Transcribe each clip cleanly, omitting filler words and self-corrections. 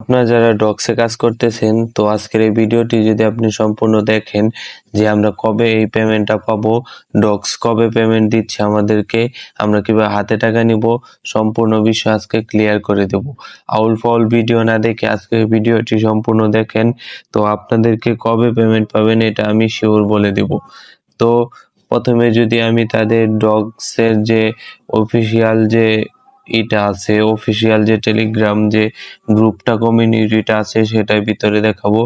আপনারা যারা ডক্সে কাজ করতেছেন, তো আজকের এই ভিডিওটি যদি আপনি সম্পূর্ণ দেখেন যে আমরা কবে এই পেমেন্টটা পাবো, ডক্স কবে পেমেন্ট দিচ্ছে আমাদেরকে, আমরা কিভাবে হাতে টাকা নিব, সম্পূর্ণ বিষয় আজকে ক্লিয়ার করে দেব। আউল ফাউল ভিডিও না দেখে আজকের ভিডিওটি সম্পূর্ণ দেখেন, তো আপনাদেরকে কবে পেমেন্ট পাবেন এটা আমি শিওর বলে দেব। তো প্রথমে যদি আমি তাদের ডগসের যে অফিসিয়াল যে অফিসিয়াল যে টেলিগ্রাম যে গ্রুপটা কমিউনিটিটা আছে সেটার ভিতরে দেখাবো।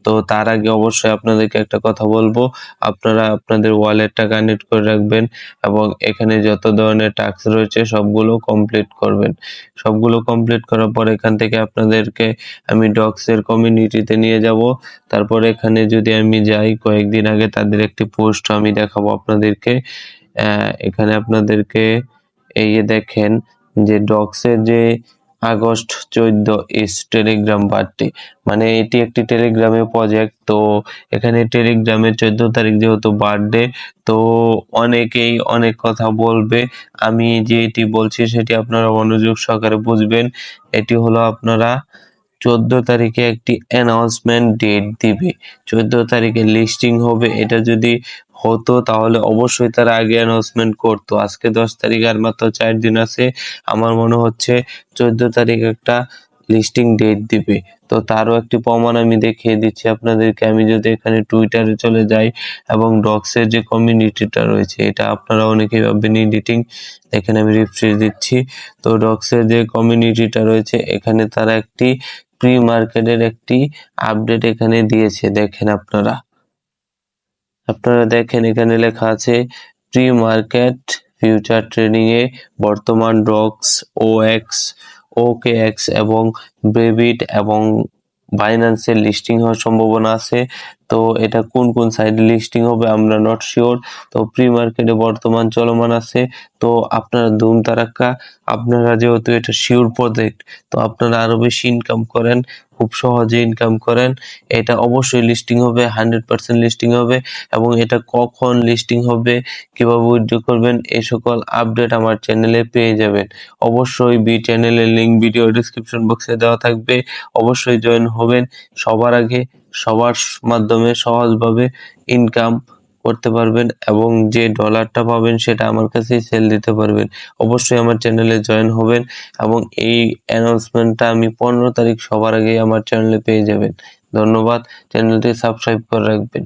তো তার আগে অবশ্যই আপনাদেরকে একটা কথা বলবো, আপনারা আপনাদের ওয়ালেটটা কানেক্ট করে রাখবেন এবং এখানে যত ধরনের টাস্ক রয়েছে সবগুলো কমপ্লিট করবেন। সবগুলো কমপ্লিট করার পর এখান থেকে আপনাদেরকে আমি ডগসের কমিউনিটিতে নিয়ে যাব। তারপর এখানে যদি আমি যাই, কয়েকদিন আগে তাদের একটি পোস্ট আমি দেখাবো আপনাদেরকে। এখানে আপনাদেরকে এই যে দেখেন যে ডক্সের যে আগস্ট 14 ইস টেলিগ্রাম বার্থডে, মানে এটি একটি টেলিগ্রামের প্রজেক্ট। তো এখানে টেলিগ্রামের 14 তারিখ যেহেতু বার্থডে, তো অনেকেই অনেক কথা বলবে। আমি যেটি বলছি সেটি আপনারা মনোযোগ সহকারে বুঝবেন। এটি হলো আপনারা 14 তারিখে একটি অ্যানাউন্সমেন্ট ডেট দিবে, 14 তারিখে লিস্টিং হবে। এটা যদি হতো তাহলে অবশ্যই তারা আগে অ্যানাউন্সমেন্ট করতো। আজকে 10 তারিখ, আর মাত্র 4 দিন আছে। আমার মনে হচ্ছে 14 তারিখ একটা লিস্টিং ডেট দিবে। তো তারও একটি প্রমাণ আমি দেখিয়ে দিচ্ছি আপনাদেরকে। আমি যদি এখানে টুইটারে চলে যাই এবং ডক্সের যে কমিউনিটিটা রয়েছে, এটা আপনারা অনেকেই ভাববেন এডিটিং, এখানে আমি রিফ্রেশ দিচ্ছি। তো ডক্সের যে কমিউনিটিটা রয়েছে এখানে তারা একটি প্রি মার্কেটের একটি আপডেট এখানে দিয়েছে। দেখেন আপনারা দেখেন এখানে লেখা আছে প্রি মার্কেট ফিউচার ট্রেডিং এ বর্তমান ডক্স, OKX এবং ব্রেভিট এবং বাইন্যান্সের লিস্টিং হওয়ার সম্ভাবনা আছে। তো এটা কোন কোন সাইডে লিস্টিং হবে আমরা নট শিওর। তো প্রি মার্কেটে বর্তমান চলমান আছে। তো আপনারা ধুম তারাক্কা, আপনারা যেহেতু এটা শিওর প্রজেক্ট, তো আপনারা আরো বেশি ইনকাম করেন, খুব সহজে ইনকাম করেন। এটা অবশ্যই লিস্টিং হবে, 100% লিস্টিং হবে। এবং এটা কখন লিস্টিং হবে, কিভাবে উইথড্র করবেন, এই সকল আপডেট আমার চ্যানেলে পেয়ে যাবেন। অবশ্যই চ্যানেলের লিঙ্ক ভিডিও ডিসক্রিপশন বক্সে দেওয়া থাকবে, অবশ্যই জয়েন হবেন। সবার আগে সবার মাধ্যমে সহজভাবে ইনকাম করতে পারবেন এবং যে ডলারটা পাবেন সেটা আমার কাছেই সেল দিতে পারবেন। অবশ্যই আমার চ্যানেলে জয়েন হবেন এবং এই অ্যানাউন্সমেন্টটা আমি 15 তারিখ সবার আগে আমার চ্যানেলে পেয়ে যাবেন। ধন্যবাদ, চ্যানেলটি সাবস্ক্রাইব করে রাখবেন।